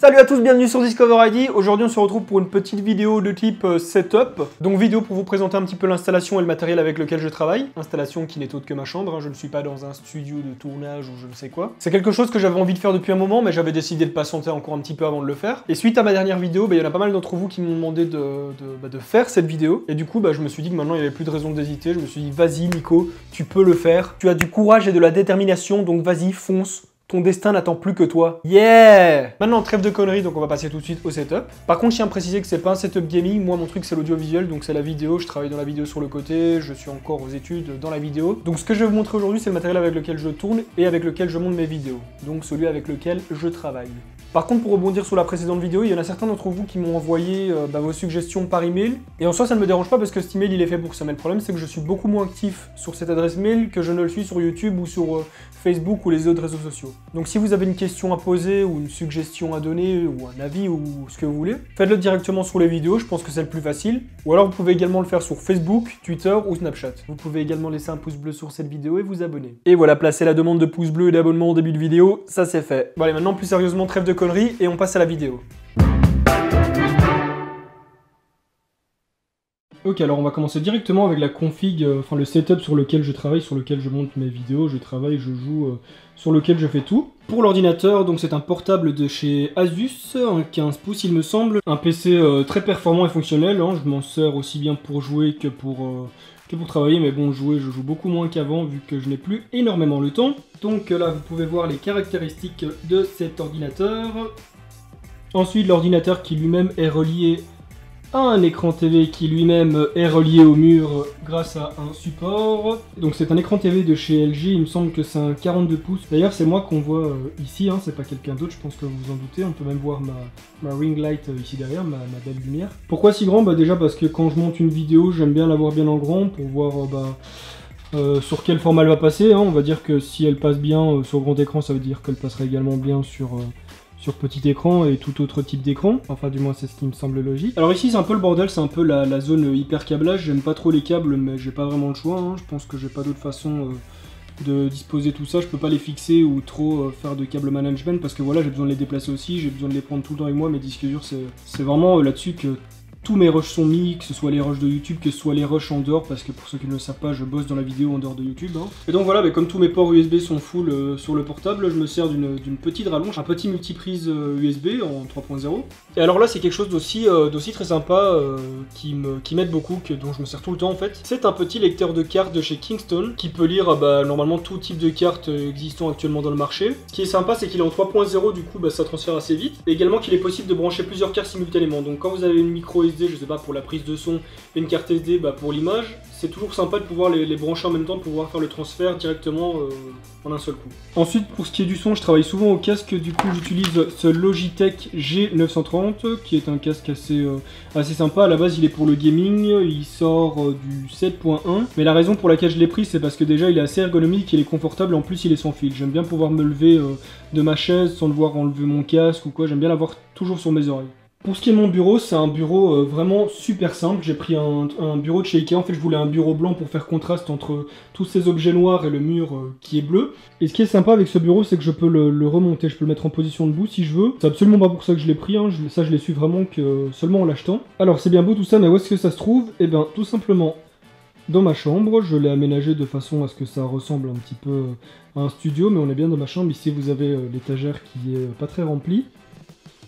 Salut à tous, bienvenue sur Discover ID. Aujourd'hui on se retrouve pour une petite vidéo de type setup. Donc vidéo pour vous présenter un petit peu l'installation et le matériel avec lequel je travaille. Installation qui n'est autre que ma chambre, je ne suis pas dans un studio de tournage ou je ne sais quoi. C'est quelque chose que j'avais envie de faire depuis un moment mais j'avais décidé de patienter encore un petit peu avant de le faire. Et suite à ma dernière vidéo, il y en a pas mal d'entre vous qui m'ont demandé de faire cette vidéo. Et du coup je me suis dit que maintenant il n'y avait plus de raison d'hésiter. Je me suis dit vas-y Nico, tu peux le faire. Tu as du courage et de la détermination donc vas-y fonce. Ton destin n'attend plus que toi. Yeah! Maintenant, trêve de conneries, donc on va passer tout de suite au setup. Par contre, je tiens à préciser que c'est pas un setup gaming. Moi, mon truc, c'est l'audiovisuel, donc c'est la vidéo. Je travaille dans la vidéo sur le côté. Je suis encore aux études dans la vidéo. Donc, ce que je vais vous montrer aujourd'hui, c'est le matériel avec lequel je tourne et avec lequel je monte mes vidéos. Donc, celui avec lequel je travaille. Par contre, pour rebondir sur la précédente vidéo, il y en a certains d'entre vous qui m'ont envoyé vos suggestions par email. Et en soi, ça ne me dérange pas parce que cet email, il est fait pour ça. Mais le problème, c'est que je suis beaucoup moins actif sur cette adresse mail que je ne le suis sur YouTube ou sur Facebook ou les autres réseaux sociaux. Donc si vous avez une question à poser ou une suggestion à donner ou un avis ou ce que vous voulez, faites-le directement sous les vidéos, je pense que c'est le plus facile. Ou alors vous pouvez également le faire sur Facebook, Twitter ou Snapchat. Vous pouvez également laisser un pouce bleu sur cette vidéo et vous abonner. Et voilà, placer la demande de pouce bleu et d'abonnement au début de vidéo, ça c'est fait. Bon allez, maintenant plus sérieusement, trêve de conneries et on passe à la vidéo. Ok, alors on va commencer directement avec la config, enfin le setup sur lequel je travaille, sur lequel je monte mes vidéos, je travaille, je joue, sur lequel je fais tout. Pour l'ordinateur, donc c'est un portable de chez Asus, un 15 pouces il me semble, un PC très performant et fonctionnel, hein, je m'en sers aussi bien pour jouer que pour travailler, mais bon, jouer, je joue beaucoup moins qu'avant vu que je n'ai plus énormément le temps. Donc là, vous pouvez voir les caractéristiques de cet ordinateur. Ensuite, l'ordinateur qui lui-même est relié à un écran TV qui lui-même est relié au mur grâce à un support. Donc c'est un écran TV de chez LG, il me semble que c'est un 42 pouces. D'ailleurs c'est moi qu'on voit ici, hein, c'est pas quelqu'un d'autre, je pense que vous vous en doutez. On peut même voir ma ring light ici derrière, ma belle lumière. Pourquoi si grand? Déjà parce que quand je monte une vidéo, j'aime bien la voir bien en grand pour voir sur quel format elle va passer. Hein. On va dire que si elle passe bien sur grand écran, ça veut dire qu'elle passera également bien sur petit écran et tout autre type d'écran, enfin du moins c'est ce qui me semble logique. Alors ici c'est un peu le bordel, c'est un peu la zone hyper câblage, j'aime pas trop les câbles mais j'ai pas vraiment le choix, hein. Je pense que j'ai pas d'autre façon de disposer tout ça, je peux pas les fixer ou trop faire de câble management parce que voilà j'ai besoin de les déplacer aussi, j'ai besoin de les prendre tout le temps avec moi, mes disques durs c'est vraiment là-dessus que tous mes rushs sont mis, que ce soit les rushs de YouTube, que ce soit les rushs en dehors, parce que pour ceux qui ne le savent pas, je bosse dans la vidéo en dehors de YouTube. Hein. Et donc voilà, comme tous mes ports USB sont full sur le portable, je me sers d'une petite rallonge, un petit multiprise USB en 3.0. Et alors là, c'est quelque chose d'aussi très sympa, qui m'aide beaucoup, dont je me sers tout le temps en fait. C'est un petit lecteur de cartes de chez Kingston, qui peut lire normalement tout type de cartes existant actuellement dans le marché. Ce qui est sympa, c'est qu'il est en 3.0, du coup ça transfère assez vite. Et également qu'il est possible de brancher plusieurs cartes simultanément. Donc quand vous avez une micro SD, je sais pas, pour la prise de son, et une carte SD pour l'image, c'est toujours sympa de pouvoir les brancher en même temps, de pouvoir faire le transfert directement en un seul coup. Ensuite, pour ce qui est du son, je travaille souvent au casque, du coup j'utilise ce Logitech G930, qui est un casque assez sympa. À la base, il est pour le gaming, il sort du 7.1, mais la raison pour laquelle je l'ai pris, c'est parce que déjà il est assez ergonomique, il est confortable, en plus il est sans fil. J'aime bien pouvoir me lever de ma chaise sans devoir enlever mon casque ou quoi, j'aime bien l'avoir toujours sur mes oreilles. Pour ce qui est de mon bureau, c'est un bureau vraiment super simple. J'ai pris un bureau de chez Ikea. En fait, je voulais un bureau blanc pour faire contraste entre tous ces objets noirs et le mur qui est bleu. Et ce qui est sympa avec ce bureau, c'est que je peux le remonter. Je peux le mettre en position debout si je veux. C'est absolument pas pour ça que je l'ai pris. Hein. Ça, je l'ai su vraiment que seulement en l'achetant. Alors, c'est bien beau tout ça, mais où est-ce que ça se trouve? Eh bien, tout simplement dans ma chambre. Je l'ai aménagé de façon à ce que ça ressemble un petit peu à un studio, mais on est bien dans ma chambre. Ici, vous avez l'étagère qui est pas très remplie.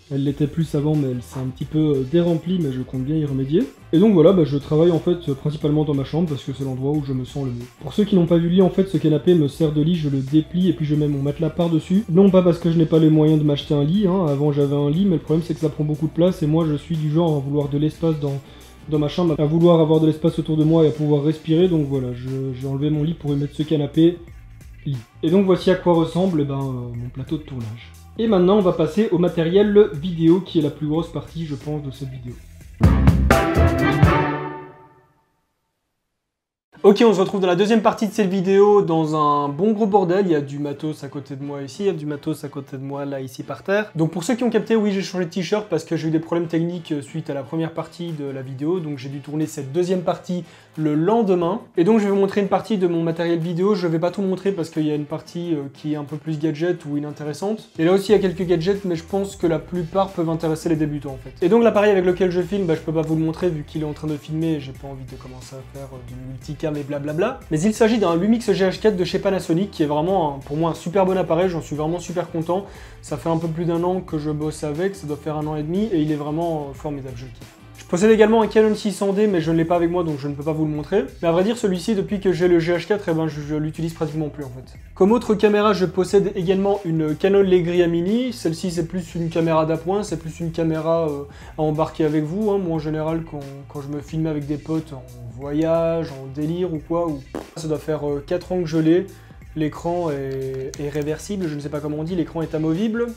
Elle l'était plus avant, mais elle s'est un petit peu déremplie, mais je compte bien y remédier. Et donc voilà, je travaille en fait principalement dans ma chambre, parce que c'est l'endroit où je me sens le mieux. Pour ceux qui n'ont pas vu le lit, en fait, ce canapé me sert de lit, je le déplie et puis je mets mon matelas par-dessus. Non pas parce que je n'ai pas les moyens de m'acheter un lit, hein. Avant j'avais un lit, mais le problème c'est que ça prend beaucoup de place, et moi je suis du genre à vouloir de l'espace dans ma chambre, à vouloir avoir de l'espace autour de moi et à pouvoir respirer, donc voilà, j'ai enlevé mon lit pour y mettre ce canapé, lit. Et donc voici à quoi ressemble mon plateau de tournage. Et maintenant, on va passer au matériel vidéo, qui est la plus grosse partie, je pense, de cette vidéo. Ok, on se retrouve dans la deuxième partie de cette vidéo dans un bon gros bordel. Il y a du matos à côté de moi ici, il y a du matos à côté de moi là, ici par terre. Donc pour ceux qui ont capté, oui, j'ai changé de t-shirt parce que j'ai eu des problèmes techniques suite à la première partie de la vidéo. Donc j'ai dû tourner cette deuxième partie le lendemain. Et donc je vais vous montrer une partie de mon matériel vidéo. Je vais pas tout montrer parce qu'il y a une partie qui est un peu plus gadget ou inintéressante. Et là aussi il y a quelques gadgets, mais je pense que la plupart peuvent intéresser les débutants en fait. Et donc l'appareil avec lequel je filme, je peux pas vous le montrer vu qu'il est en train de filmer et j'ai pas envie de commencer à faire du multicam et blablabla. Mais il s'agit d'un Lumix GH4 de chez Panasonic qui est vraiment pour moi un super bon appareil, j'en suis vraiment super content. Ça fait un peu plus d'un an que je bosse avec, ça doit faire 1 an et demi et il est vraiment formidable, je le kiffe. Je possède également un Canon 600D mais je ne l'ai pas avec moi donc je ne peux pas vous le montrer. Mais à vrai dire celui-ci depuis que j'ai le GH4 je l'utilise pratiquement plus en fait. Comme autre caméra je possède également une Canon Legria Mini. Celle-ci c'est plus une caméra d'appoint, c'est plus une caméra à embarquer avec vous. Hein. Moi en général quand je me filme avec des potes en voyage, en délire ou quoi, ça doit faire 4 ans que je l'ai. L'écran est réversible, je ne sais pas comment on dit, l'écran est amovible.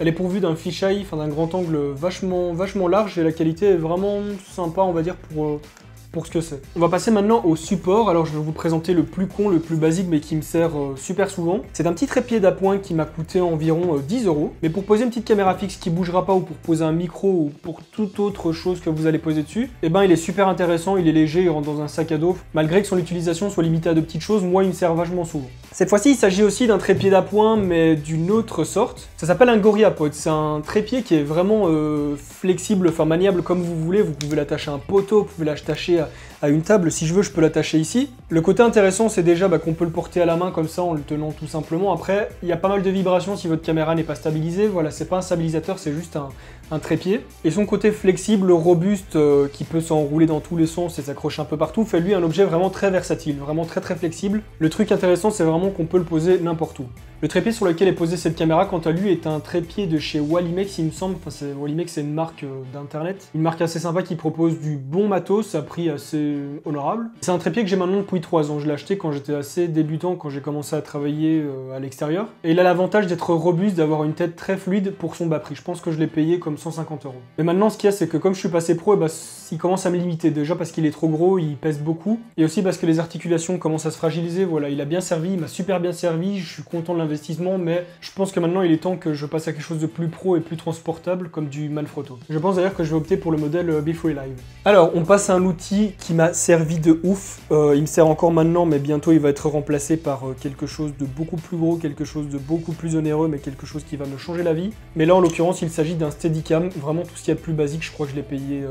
Elle est pourvue d'un fisheye, enfin d'un grand angle vachement large et la qualité est vraiment sympa, on va dire, pour ce que c'est. On va passer maintenant au support. Alors je vais vous présenter le plus con, le plus basique, mais qui me sert super souvent. C'est un petit trépied d'appoint qui m'a coûté environ 10 €. Mais pour poser une petite caméra fixe qui bougera pas, ou pour poser un micro, ou pour toute autre chose que vous allez poser dessus, eh ben il est super intéressant, il est léger, il rentre dans un sac à dos. Malgré que son utilisation soit limitée à de petites choses, moi il me sert vachement souvent. Cette fois-ci, il s'agit aussi d'un trépied d'appoint, mais d'une autre sorte. Ça s'appelle un GorillaPod. C'est un trépied qui est vraiment flexible, enfin maniable comme vous voulez. Vous pouvez l'attacher à un poteau, vous pouvez l'attacher à une table. Si je veux, je peux l'attacher ici. Le côté intéressant, c'est déjà qu'on peut le porter à la main comme ça, en le tenant tout simplement. Après, il y a pas mal de vibrations si votre caméra n'est pas stabilisée. Voilà, c'est pas un stabilisateur, c'est juste un trépied. Et son côté flexible, robuste, qui peut s'enrouler dans tous les sens et s'accrocher un peu partout, fait lui un objet vraiment très versatile, vraiment très flexible. Le truc intéressant, c'est vraiment qu'on peut le poser n'importe où. Le trépied sur lequel est posée cette caméra, quant à lui, est un trépied de chez Wallimex, il me semble. Enfin, Wallimex, c'est une marque d'internet. Une marque assez sympa qui propose du bon matos à prix assez honorable. C'est un trépied que j'ai maintenant depuis 3 ans. Je l'ai acheté quand j'étais assez débutant, quand j'ai commencé à travailler à l'extérieur. Et il a l'avantage d'être robuste, d'avoir une tête très fluide pour son bas prix. Je pense que je l'ai payé comme 150 €. Mais maintenant, ce qu'il y a, c'est que comme je suis passé pro, il commence à me limiter. Déjà parce qu'il est trop gros, il pèse beaucoup. Et aussi parce que les articulations commencent à se fragiliser. Voilà, il a bien servi, il m'a super bien servi. Je suis content de l'investissement, mais je pense que maintenant il est temps que je passe à quelque chose de plus pro et plus transportable, comme du Manfrotto. Je pense d'ailleurs que je vais opter pour le modèle Be3 Live. Alors, on passe à un outil qui m'a servi de ouf. Il me sert encore maintenant, mais bientôt il va être remplacé par quelque chose de beaucoup plus gros, quelque chose de beaucoup plus onéreux, mais quelque chose qui va me changer la vie. Mais là, en l'occurrence, il s'agit d'un Steadicam, vraiment tout ce qu'il y a de plus basique. Je crois que je l'ai payé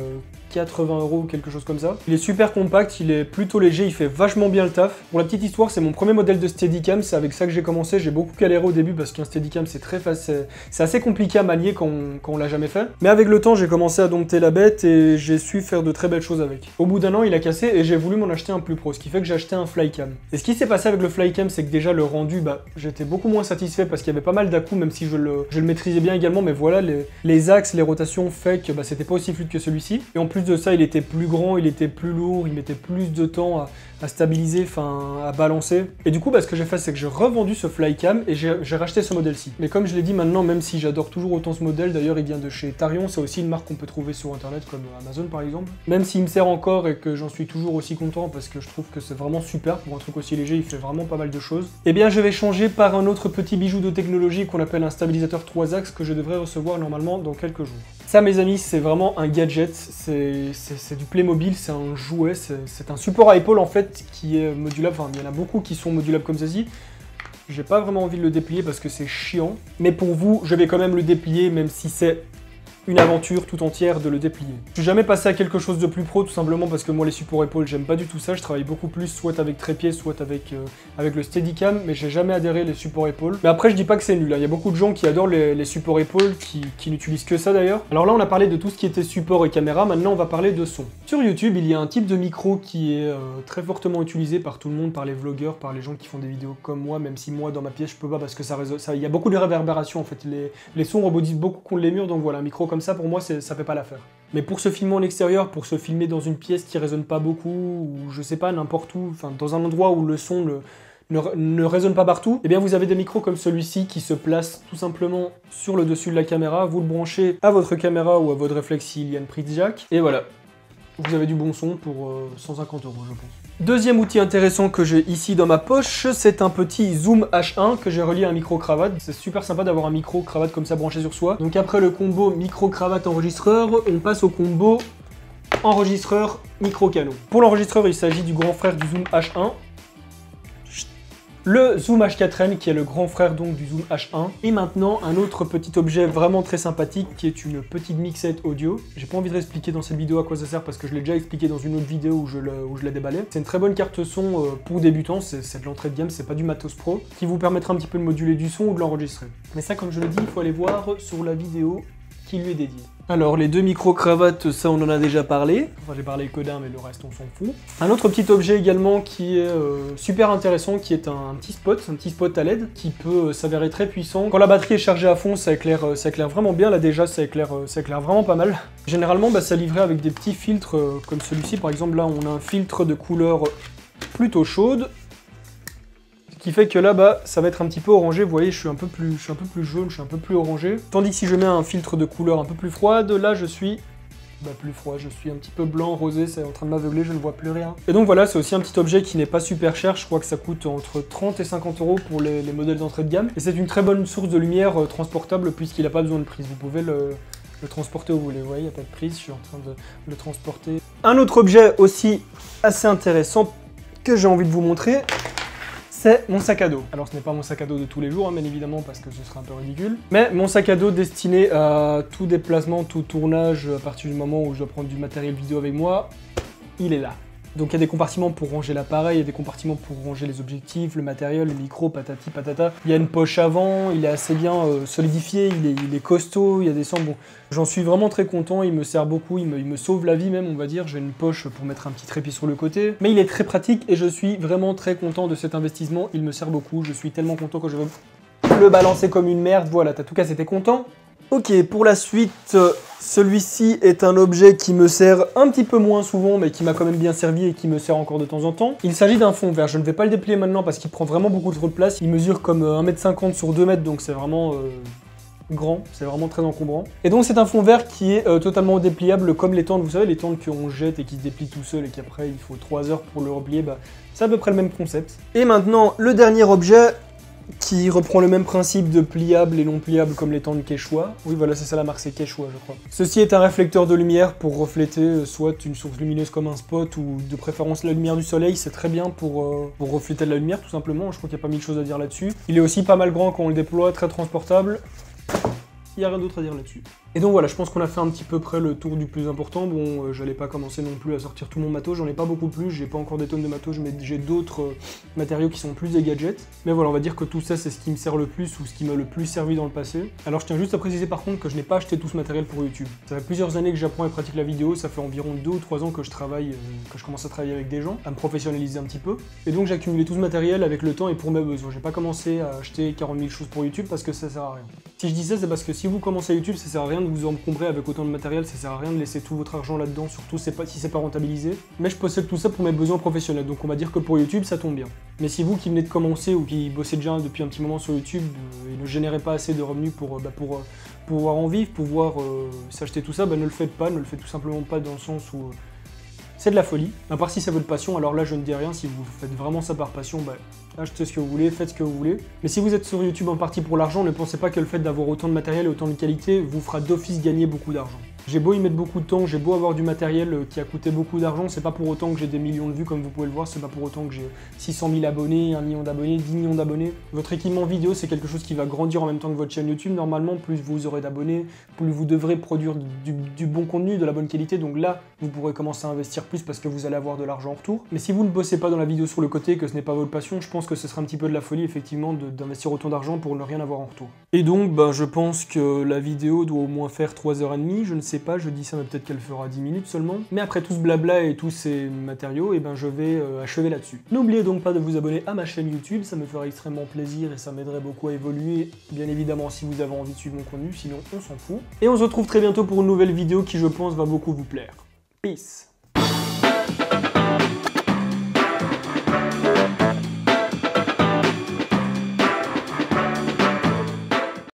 80 € ou quelque chose comme ça. Il est super compact, il est plutôt léger, il fait vachement bien le taf. Pour la petite histoire, c'est mon premier modèle de Steadicam, c'est avec ça que j'ai commencé. J'ai beaucoup galéré au début parce qu'un Steadicam c'est assez compliqué à manier quand on l'a jamais fait. Mais avec le temps, j'ai commencé à dompter la bête et j'ai su faire de très belles choses avec. Au bout d'un an, il a cassé et j'ai voulu m'en acheter un plus pro, ce qui fait que j'ai acheté un Flycam. Et ce qui s'est passé avec le Flycam, c'est que déjà le rendu, j'étais beaucoup moins satisfait parce qu'il y avait pas mal d'à-coups, même si je le maîtrisais bien également, mais voilà, les axes, les rotations fait que c'était pas aussi fluide que celui-ci. Et en plus de ça, il était plus grand, il était plus lourd, il mettait plus de temps à stabiliser, à balancer. Et du coup, ce que j'ai fait, c'est que j'ai revendu ce Flycam et j'ai racheté ce modèle-ci. Mais comme je l'ai dit maintenant, même si j'adore toujours autant ce modèle, d'ailleurs il vient de chez Tarion, c'est aussi une marque qu'on peut trouver sur internet comme Amazon par exemple. Même s'il me sert encore et que j'en suis toujours aussi content parce que je trouve que c'est vraiment super pour un truc aussi léger, il fait vraiment pas mal de choses. Eh bien je vais changer par un autre petit bijou de technologie qu'on appelle un stabilisateur 3 axes que je devrais recevoir normalement dans quelques jours. Ça mes amis, c'est vraiment un gadget, c'est du Playmobil, c'est un jouet, c'est un support à épaule en fait qui est modulable, enfin il y en a beaucoup qui sont modulables comme ceci. J'ai pas vraiment envie de le déplier parce que c'est chiant, mais pour vous, je vais quand même le déplier même si c'est une aventure tout entière de le déplier. Je suis jamais passé à quelque chose de plus pro tout simplement parce que moi les supports épaules j'aime pas du tout ça, je travaille beaucoup plus soit avec trépied soit avec le Steadicam, mais j'ai jamais adhéré les supports épaules. Mais après je dis pas que c'est nul, il y a beaucoup de gens qui adorent les supports épaules, qui n'utilisent que ça d'ailleurs. Alors là on a parlé de tout ce qui était support et caméra, maintenant on va parler de son. Sur YouTube il y a un type de micro qui est très fortement utilisé par tout le monde, par les vlogueurs, par les gens qui font des vidéos comme moi, même si moi dans ma pièce je peux pas parce que il y a beaucoup de réverbération en fait, les sons rebondissent beaucoup contre les murs, donc voilà, un micro comme ça pour moi ça fait pas l'affaire. Mais pour se filmer en extérieur, pour se filmer dans une pièce qui résonne pas beaucoup, ou je sais pas, n'importe où, enfin dans un endroit où le son ne résonne pas partout, eh bien vous avez des micros comme celui-ci qui se placent tout simplement sur le dessus de la caméra, vous le branchez à votre caméra ou à votre réflexe s'il y a une prise jack, et voilà. Vous avez du bon son pour 150 € je pense. Deuxième outil intéressant que j'ai ici dans ma poche, c'est un petit Zoom H1 que j'ai relié à un micro-cravate. C'est super sympa d'avoir un micro-cravate comme ça branché sur soi. Donc après le combo micro-cravate enregistreur, on passe au combo enregistreur micro canon. Pour l'enregistreur, il s'agit du grand frère du Zoom H1. Le Zoom H4n qui est le grand frère donc du Zoom H1. Et maintenant un autre petit objet vraiment très sympathique qui est une petite mixette audio. J'ai pas envie de réexpliquer dans cette vidéo à quoi ça sert parce que je l'ai déjà expliqué dans une autre vidéo où je l'ai déballé. C'est une très bonne carte son pour débutants, c'est de l'entrée de gamme, c'est pas du matos pro, qui vous permettra un petit peu de moduler du son ou de l'enregistrer. Mais ça comme je le dis, il faut aller voir sur la vidéo qui lui est dédiée. Alors les deux micro-cravates, ça on en a déjà parlé. Enfin j'ai parlé que d'un mais le reste on s'en fout. Un autre petit objet également qui est super intéressant, qui est un petit spot à LED, qui peut s'avérer très puissant. Quand la batterie est chargée à fond, ça éclaire vraiment bien. Là déjà ça éclaire vraiment pas mal. Généralement ça livrait avec des petits filtres comme celui-ci. Par exemple là on a un filtre de couleur plutôt chaude. Ce qui fait que là, ça va être un petit peu orangé. Vous voyez, je suis un peu plus jaune, je suis un peu plus orangé. Tandis que si je mets un filtre de couleur un peu plus froide, là, je suis plus froid. Je suis un petit peu blanc, rosé, c'est en train de m'aveugler, je ne vois plus rien. Et donc voilà, c'est aussi un petit objet qui n'est pas super cher. Je crois que ça coûte entre 30 et 50 € pour les modèles d'entrée de gamme. Et c'est une très bonne source de lumière transportable puisqu'il n'a pas besoin de prise. Vous pouvez le transporter où vous voulez. Vous voyez, il n'y a pas de prise, je suis en train de le transporter. Un autre objet aussi assez intéressant que j'ai envie de vous montrer, c'est mon sac à dos. Alors ce n'est pas mon sac à dos de tous les jours, hein, bien évidemment, parce que ce serait un peu ridicule. Mais mon sac à dos destiné à tout déplacement, tout tournage, à partir du moment où je dois prendre du matériel vidéo avec moi, il est là. Donc il y a des compartiments pour ranger l'appareil, il y a des compartiments pour ranger les objectifs, le matériel, le micro, patati patata. Il y a une poche avant, il est assez bien solidifié, il est costaud, il y a des sangles. Bon, j'en suis vraiment très content, il me sert beaucoup, il me sauve la vie même, on va dire. J'ai une poche pour mettre un petit trépied sur le côté. Mais il est très pratique et je suis vraiment très content de cet investissement. Il me sert beaucoup, je suis tellement content que je veux le balancer comme une merde. Voilà, t'as tout cas, c'était content. Ok, pour la suite, celui-ci est un objet qui me sert un petit peu moins souvent, mais qui m'a quand même bien servi et qui me sert encore de temps en temps. Il s'agit d'un fond vert, je ne vais pas le déplier maintenant parce qu'il prend vraiment beaucoup trop de place. Il mesure comme 1,50 m sur 2 mètres, donc c'est vraiment grand, c'est vraiment très encombrant. Et donc c'est un fond vert qui est totalement dépliable comme les tentes, vous savez, les tentes qu'on jette et qui se déplient tout seul et qu'après il faut 3 heures pour le replier, c'est à peu près le même concept. Et maintenant, le dernier objet, qui reprend le même principe de pliable et non pliable comme les tentes Quechua. Oui, voilà, c'est ça la marque, c'est Quechua, je crois. Ceci est un réflecteur de lumière pour refléter soit une source lumineuse comme un spot ou de préférence la lumière du soleil. C'est très bien pour refléter de la lumière, tout simplement. Je crois qu'il n'y a pas mille choses à dire là-dessus. Il est aussi pas mal grand quand on le déploie, très transportable. Il n'y a rien d'autre à dire là-dessus. Et donc voilà, je pense qu'on a fait un petit peu près le tour du plus important. Bon, j'allais pas commencer non plus à sortir tout mon matos, j'en ai pas beaucoup plus, j'ai pas encore des tonnes de matos, mais j'ai d'autres matériaux qui sont plus des gadgets. Mais voilà, on va dire que tout ça, c'est ce qui me sert le plus ou ce qui m'a le plus servi dans le passé. Alors je tiens juste à préciser par contre que je n'ai pas acheté tout ce matériel pour YouTube. Ça fait plusieurs années que j'apprends et pratique la vidéo, ça fait environ 2 ou 3 ans que je travaille, que je commence à travailler avec des gens, à me professionnaliser un petit peu. Et donc j'ai accumulé tout ce matériel avec le temps et pour mes besoins. J'ai pas commencé à acheter 40 000 choses pour YouTube parce que ça sert à rien. Si je dis ça, c'est parce que si vous commencez à YouTube, ça sert à rien de vous encombrer avec autant de matériel, ça sert à rien de laisser tout votre argent là-dedans, surtout si c'est pas rentabilisé. Mais je possède tout ça pour mes besoins professionnels, donc on va dire que pour YouTube, ça tombe bien. Mais si vous qui venez de commencer ou qui bossez déjà depuis un petit moment sur YouTube et ne générez pas assez de revenus pour pouvoir en vivre, pouvoir s'acheter tout ça, ne le faites pas, ne le faites tout simplement pas dans le sens où c'est de la folie. À part si c'est votre passion, alors là je ne dis rien, si vous faites vraiment ça par passion, achetez ce que vous voulez, faites ce que vous voulez. Mais si vous êtes sur YouTube en partie pour l'argent, ne pensez pas que le fait d'avoir autant de matériel et autant de qualité vous fera d'office gagner beaucoup d'argent. J'ai beau y mettre beaucoup de temps, j'ai beau avoir du matériel qui a coûté beaucoup d'argent, c'est pas pour autant que j'ai des millions de vues comme vous pouvez le voir, c'est pas pour autant que j'ai 600 000 abonnés, 1 million d'abonnés, 10 millions d'abonnés. Votre équipement vidéo c'est quelque chose qui va grandir en même temps que votre chaîne YouTube. Normalement, plus vous aurez d'abonnés, plus vous devrez produire du bon contenu, de la bonne qualité, donc là vous pourrez commencer à investir plus parce que vous allez avoir de l'argent en retour. Mais si vous ne bossez pas dans la vidéo sur le côté, que ce n'est pas votre passion, je pense que ce sera un petit peu de la folie effectivement d'investir autant d'argent pour ne rien avoir en retour. Et donc je pense que la vidéo doit au moins faire 3h30, je ne sais pas, je dis ça mais peut-être qu'elle fera 10 minutes seulement. Mais après tout ce blabla et tous ces matériaux, je vais achever là-dessus. N'oubliez donc pas de vous abonner à ma chaîne YouTube, ça me ferait extrêmement plaisir et ça m'aiderait beaucoup à évoluer, bien évidemment si vous avez envie de suivre mon contenu, sinon on s'en fout. Et on se retrouve très bientôt pour une nouvelle vidéo qui je pense va beaucoup vous plaire. Peace.